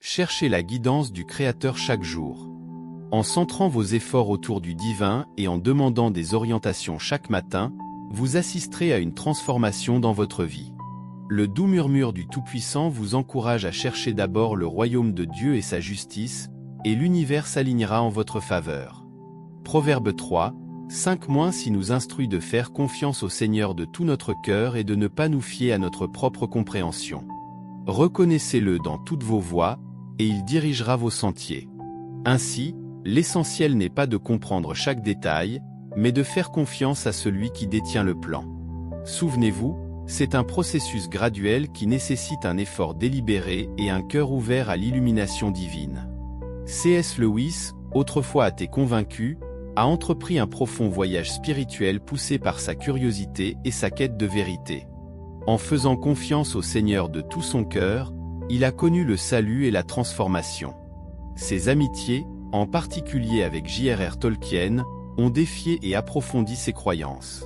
cherchez la guidance du Créateur chaque jour. En centrant vos efforts autour du divin et en demandant des orientations chaque matin, vous assisterez à une transformation dans votre vie. Le doux murmure du Tout-Puissant vous encourage à chercher d'abord le royaume de Dieu et sa justice, et l'univers s'alignera en votre faveur. Proverbe 3, 5-6 nous instruit de faire confiance au Seigneur de tout notre cœur et de ne pas nous fier à notre propre compréhension. Reconnaissez-le dans toutes vos voies, et il dirigera vos sentiers. Ainsi, l'essentiel n'est pas de comprendre chaque détail, mais de faire confiance à celui qui détient le plan. Souvenez-vous, c'est un processus graduel qui nécessite un effort délibéré et un cœur ouvert à l'illumination divine. C.S. Lewis, autrefois athée convaincu, a entrepris un profond voyage spirituel poussé par sa curiosité et sa quête de vérité. En faisant confiance au Seigneur de tout son cœur, il a connu le salut et la transformation. Ses amitiés, en particulier avec J.R.R. Tolkien, ont défié et approfondi ses croyances.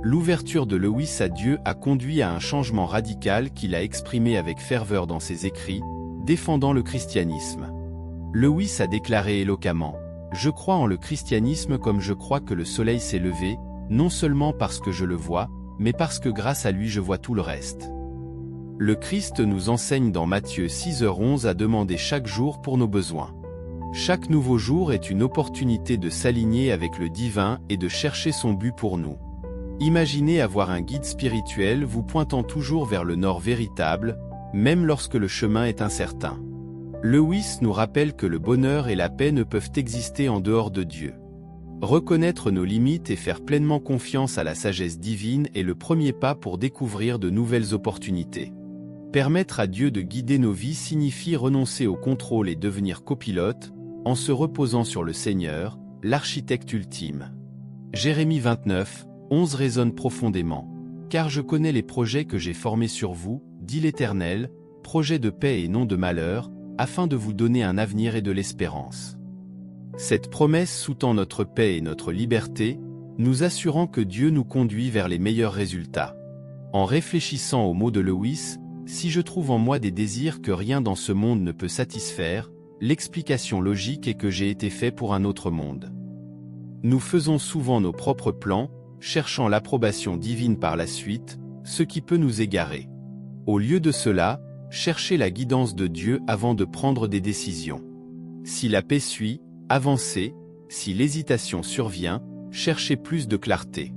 L'ouverture de Lewis à Dieu a conduit à un changement radical qu'il a exprimé avec ferveur dans ses écrits, défendant le christianisme. Lewis a déclaré éloquemment « Je crois en le christianisme comme je crois que le soleil s'est levé, non seulement parce que je le vois, mais parce que grâce à lui je vois tout le reste. » Le Christ nous enseigne dans Matthieu 6h11 à demander chaque jour pour nos besoins. Chaque nouveau jour est une opportunité de s'aligner avec le divin et de chercher son but pour nous. Imaginez avoir un guide spirituel vous pointant toujours vers le nord véritable, même lorsque le chemin est incertain. Lewis nous rappelle que le bonheur et la paix ne peuvent exister en dehors de Dieu. Reconnaître nos limites et faire pleinement confiance à la sagesse divine est le premier pas pour découvrir de nouvelles opportunités. Permettre à Dieu de guider nos vies signifie renoncer au contrôle et devenir copilote, en se reposant sur le Seigneur, l'architecte ultime. Jérémie 29:11 résonne profondément. « Car je connais les projets que j'ai formés sur vous, dit l'Éternel, projets de paix et non de malheur, afin de vous donner un avenir et de l'espérance. » Cette promesse sous-tend notre paix et notre liberté, nous assurant que Dieu nous conduit vers les meilleurs résultats. En réfléchissant aux mots de Lewis, si je trouve en moi des désirs que rien dans ce monde ne peut satisfaire, l'explication logique est que j'ai été fait pour un autre monde. Nous faisons souvent nos propres plans, cherchant l'approbation divine par la suite, ce qui peut nous égarer. Au lieu de cela, cherchez la guidance de Dieu avant de prendre des décisions. Si la paix suit, avancez, si l'hésitation survient, cherchez plus de clarté.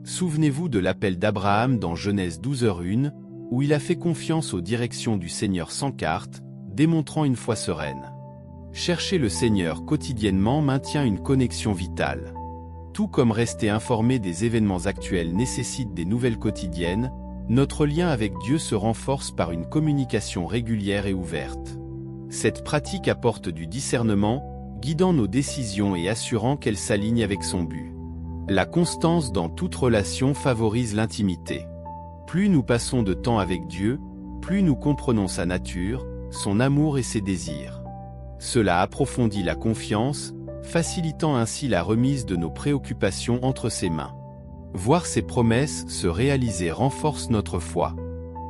Souvenez-vous de l'appel d'Abraham dans Genèse 12h1, où il a fait confiance aux directions du Seigneur sans carte, démontrant une foi sereine. Chercher le Seigneur quotidiennement maintient une connexion vitale. Tout comme rester informé des événements actuels nécessite des nouvelles quotidiennes, notre lien avec Dieu se renforce par une communication régulière et ouverte. Cette pratique apporte du discernement, guidant nos décisions et assurant qu'elles s'alignent avec son but. La constance dans toute relation favorise l'intimité. Plus nous passons de temps avec Dieu, plus nous comprenons sa nature, son amour et ses désirs. Cela approfondit la confiance, facilitant ainsi la remise de nos préoccupations entre ses mains. Voir ses promesses se réaliser renforce notre foi.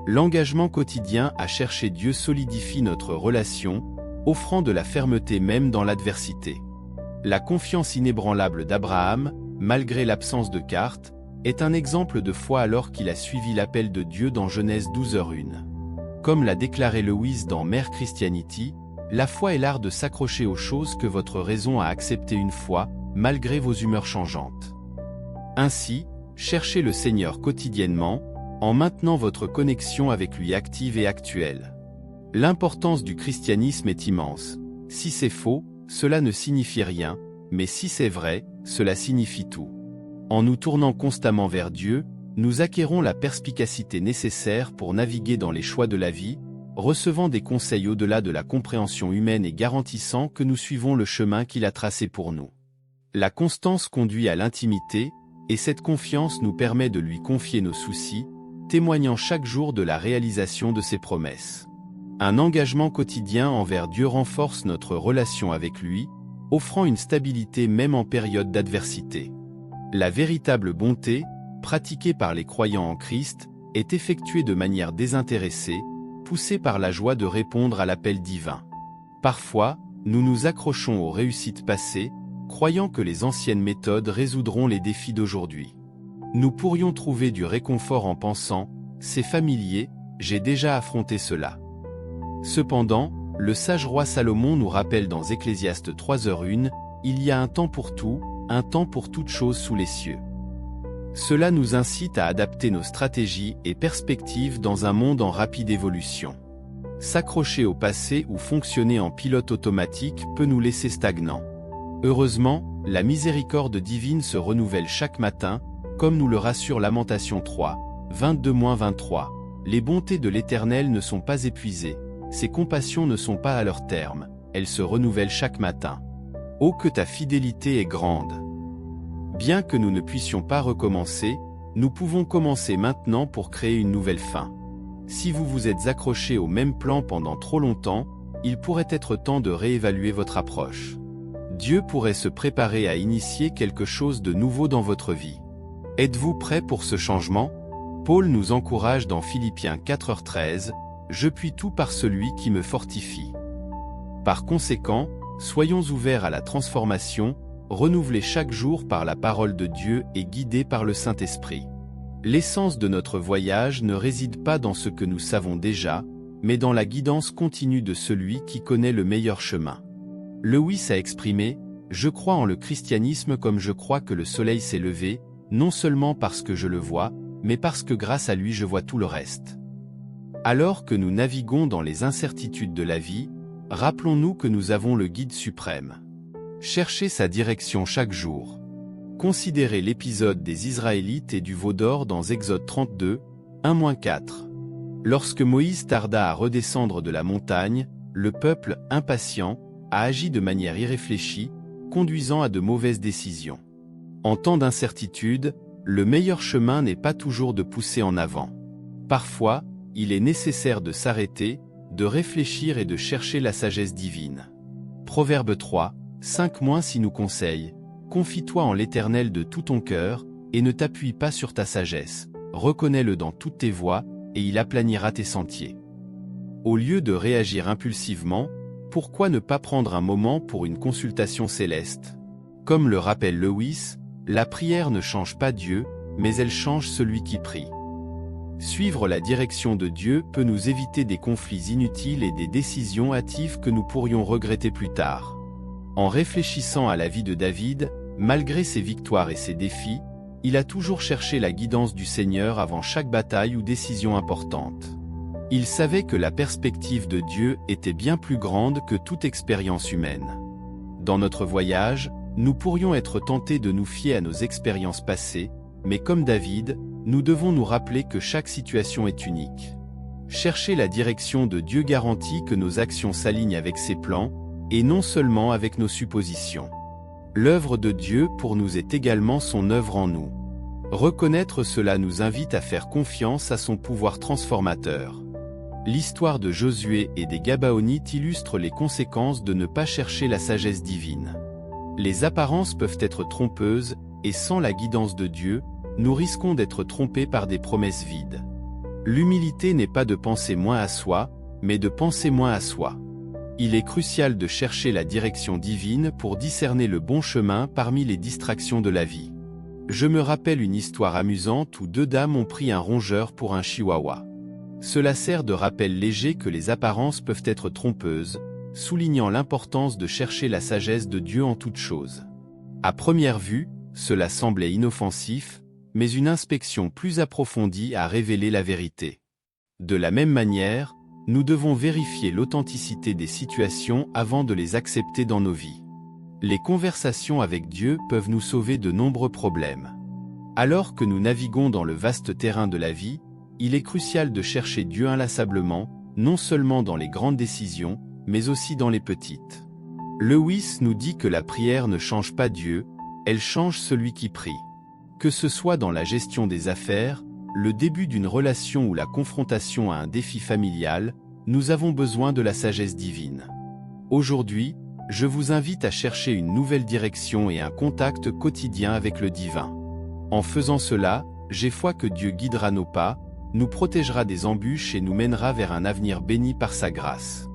L'engagement quotidien à chercher Dieu solidifie notre relation, offrant de la fermeté même dans l'adversité. La confiance inébranlable d'Abraham, malgré l'absence de carte, est un exemple de foi alors qu'il a suivi l'appel de Dieu dans Genèse 12h1. Comme l'a déclaré Lewis dans Mere Christianity, la foi est l'art de s'accrocher aux choses que votre raison a acceptées une fois, malgré vos humeurs changeantes. Ainsi, cherchez le Seigneur quotidiennement, en maintenant votre connexion avec lui active et actuelle. L'importance du christianisme est immense. Si c'est faux, cela ne signifie rien, mais si c'est vrai, cela signifie tout. En nous tournant constamment vers Dieu, nous acquérons la perspicacité nécessaire pour naviguer dans les choix de la vie, recevant des conseils au-delà de la compréhension humaine et garantissant que nous suivons le chemin qu'il a tracé pour nous. La constance conduit à l'intimité, et cette confiance nous permet de lui confier nos soucis, témoignant chaque jour de la réalisation de ses promesses. Un engagement quotidien envers Dieu renforce notre relation avec lui, offrant une stabilité même en période d'adversité. La véritable bonté, pratiquée par les croyants en Christ, est effectuée de manière désintéressée, poussée par la joie de répondre à l'appel divin. Parfois, nous nous accrochons aux réussites passées, croyant que les anciennes méthodes résoudront les défis d'aujourd'hui. Nous pourrions trouver du réconfort en pensant « c'est familier, j'ai déjà affronté cela ». Cependant, le sage roi Salomon nous rappelle dans Ecclésiaste 3h1 « Il y a un temps pour tout, un temps pour toute chose sous les cieux ». Cela nous incite à adapter nos stratégies et perspectives dans un monde en rapide évolution. S'accrocher au passé ou fonctionner en pilote automatique peut nous laisser stagnants. Heureusement, la miséricorde divine se renouvelle chaque matin, comme nous le rassure Lamentation 3, 22-23. Les bontés de l'Éternel ne sont pas épuisées, ses compassions ne sont pas à leur terme, elles se renouvellent chaque matin. Oh que ta fidélité est grande! Bien que nous ne puissions pas recommencer, nous pouvons commencer maintenant pour créer une nouvelle fin. Si vous vous êtes accroché au même plan pendant trop longtemps, il pourrait être temps de réévaluer votre approche. Dieu pourrait se préparer à initier quelque chose de nouveau dans votre vie. Êtes-vous prêt pour ce changement? Paul nous encourage dans Philippiens 4h13, « Je puis tout par celui qui me fortifie ». Par conséquent, soyons ouverts à la transformation, renouvelés chaque jour par la parole de Dieu et guidés par le Saint-Esprit. L'essence de notre voyage ne réside pas dans ce que nous savons déjà, mais dans la guidance continue de celui qui connaît le meilleur chemin. Lewis a exprimé « Je crois en le christianisme comme je crois que le soleil s'est levé, non seulement parce que je le vois, mais parce que grâce à lui je vois tout le reste. » Alors que nous naviguons dans les incertitudes de la vie, rappelons-nous que nous avons le guide suprême. Cherchez sa direction chaque jour. Considérez l'épisode des Israélites et du veau d'or dans Exode 32, 1-4. Lorsque Moïse tarda à redescendre de la montagne, le peuple, impatient, a agi de manière irréfléchie, conduisant à de mauvaises décisions. En temps d'incertitude, le meilleur chemin n'est pas toujours de pousser en avant. Parfois, il est nécessaire de s'arrêter, de réfléchir et de chercher la sagesse divine. Proverbe 3, 5- nous conseille, « Confie-toi en l'Éternel de tout ton cœur, et ne t'appuie pas sur ta sagesse, reconnais-le dans toutes tes voies, et il aplanira tes sentiers. » Au lieu de réagir impulsivement, pourquoi ne pas prendre un moment pour une consultation céleste? Comme le rappelle Lewis, la prière ne change pas Dieu, mais elle change celui qui prie. Suivre la direction de Dieu peut nous éviter des conflits inutiles et des décisions hâtives que nous pourrions regretter plus tard. En réfléchissant à la vie de David, malgré ses victoires et ses défis, il a toujours cherché la guidance du Seigneur avant chaque bataille ou décision importante. Il savait que la perspective de Dieu était bien plus grande que toute expérience humaine. Dans notre voyage, nous pourrions être tentés de nous fier à nos expériences passées, mais comme David, nous devons nous rappeler que chaque situation est unique. Chercher la direction de Dieu garantit que nos actions s'alignent avec ses plans, et non seulement avec nos suppositions. L'œuvre de Dieu pour nous est également son œuvre en nous. Reconnaître cela nous invite à faire confiance à son pouvoir transformateur. L'histoire de Josué et des Gabaonites illustre les conséquences de ne pas chercher la sagesse divine. Les apparences peuvent être trompeuses, et sans la guidance de Dieu, nous risquons d'être trompés par des promesses vides. L'humilité n'est pas de penser moins à soi, mais de penser moins à soi. Il est crucial de chercher la direction divine pour discerner le bon chemin parmi les distractions de la vie. Je me rappelle une histoire amusante où deux dames ont pris un rongeur pour un chihuahua. Cela sert de rappel léger que les apparences peuvent être trompeuses, soulignant l'importance de chercher la sagesse de Dieu en toutes choses. À première vue, cela semblait inoffensif, mais une inspection plus approfondie a révélé la vérité. De la même manière, nous devons vérifier l'authenticité des situations avant de les accepter dans nos vies. Les conversations avec Dieu peuvent nous sauver de nombreux problèmes. Alors que nous naviguons dans le vaste terrain de la vie, il est crucial de chercher Dieu inlassablement, non seulement dans les grandes décisions, mais aussi dans les petites. Lewis nous dit que la prière ne change pas Dieu, elle change celui qui prie. Que ce soit dans la gestion des affaires, le début d'une relation ou la confrontation à un défi familial, nous avons besoin de la sagesse divine. Aujourd'hui, je vous invite à chercher une nouvelle direction et un contact quotidien avec le divin. En faisant cela, j'ai foi que Dieu guidera nos pas, nous protégera des embûches et nous mènera vers un avenir béni par sa grâce.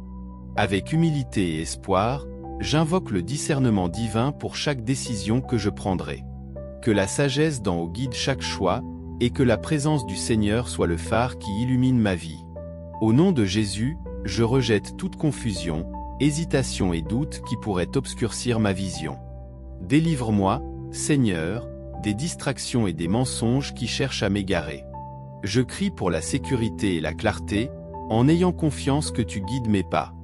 Avec humilité et espoir, j'invoque le discernement divin pour chaque décision que je prendrai. Que la sagesse d'en haut guide chaque choix, et que la présence du Seigneur soit le phare qui illumine ma vie. Au nom de Jésus, je rejette toute confusion, hésitation et doute qui pourraient obscurcir ma vision. Délivre-moi, Seigneur, des distractions et des mensonges qui cherchent à m'égarer. Je crie pour la sécurité et la clarté, en ayant confiance que tu guides mes pas.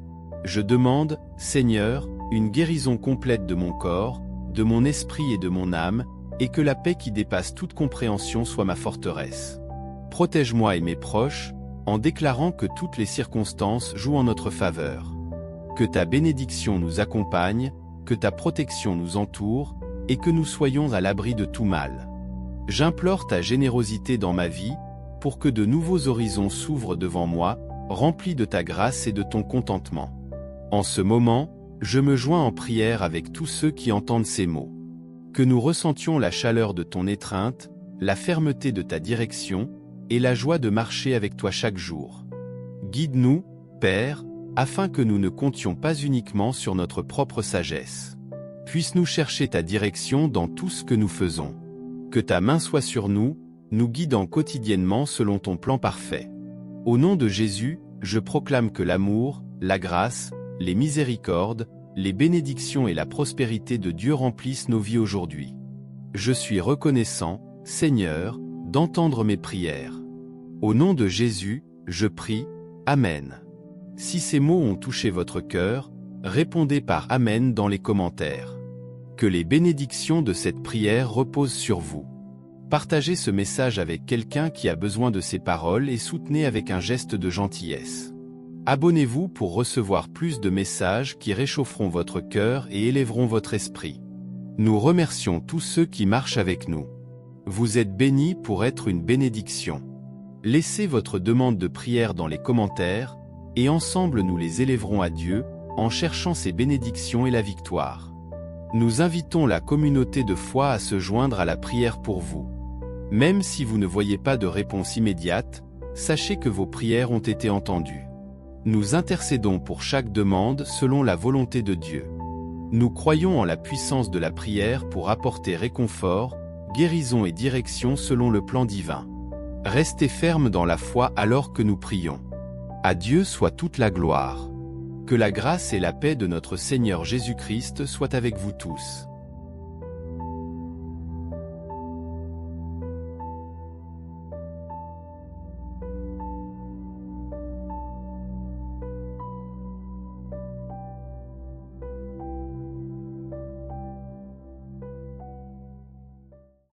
Je demande, Seigneur, une guérison complète de mon corps, de mon esprit et de mon âme, et que la paix qui dépasse toute compréhension soit ma forteresse. Protège-moi et mes proches, en déclarant que toutes les circonstances jouent en notre faveur. Que ta bénédiction nous accompagne, que ta protection nous entoure, et que nous soyons à l'abri de tout mal. J'implore ta générosité dans ma vie, pour que de nouveaux horizons s'ouvrent devant moi, remplis de ta grâce et de ton contentement. En ce moment, je me joins en prière avec tous ceux qui entendent ces mots. Que nous ressentions la chaleur de ton étreinte, la fermeté de ta direction, et la joie de marcher avec toi chaque jour. Guide-nous, Père, afin que nous ne comptions pas uniquement sur notre propre sagesse. Puisse-nous chercher ta direction dans tout ce que nous faisons. Que ta main soit sur nous, nous guidant quotidiennement selon ton plan parfait. Au nom de Jésus, je proclame que l'amour, la grâce, les miséricordes, les bénédictions et la prospérité de Dieu remplissent nos vies aujourd'hui. Je suis reconnaissant, Seigneur, d'entendre mes prières. Au nom de Jésus, je prie, Amen. Si ces mots ont touché votre cœur, répondez par Amen dans les commentaires. Que les bénédictions de cette prière reposent sur vous. Partagez ce message avec quelqu'un qui a besoin de ces paroles et soutenez avec un geste de gentillesse. Abonnez-vous pour recevoir plus de messages qui réchaufferont votre cœur et élèveront votre esprit. Nous remercions tous ceux qui marchent avec nous. Vous êtes bénis pour être une bénédiction. Laissez votre demande de prière dans les commentaires, et ensemble nous les élèverons à Dieu, en cherchant ses bénédictions et la victoire. Nous invitons la communauté de foi à se joindre à la prière pour vous. Même si vous ne voyez pas de réponse immédiate, sachez que vos prières ont été entendues. Nous intercédons pour chaque demande selon la volonté de Dieu. Nous croyons en la puissance de la prière pour apporter réconfort, guérison et direction selon le plan divin. Restez fermes dans la foi alors que nous prions. À Dieu soit toute la gloire. Que la grâce et la paix de notre Seigneur Jésus-Christ soient avec vous tous.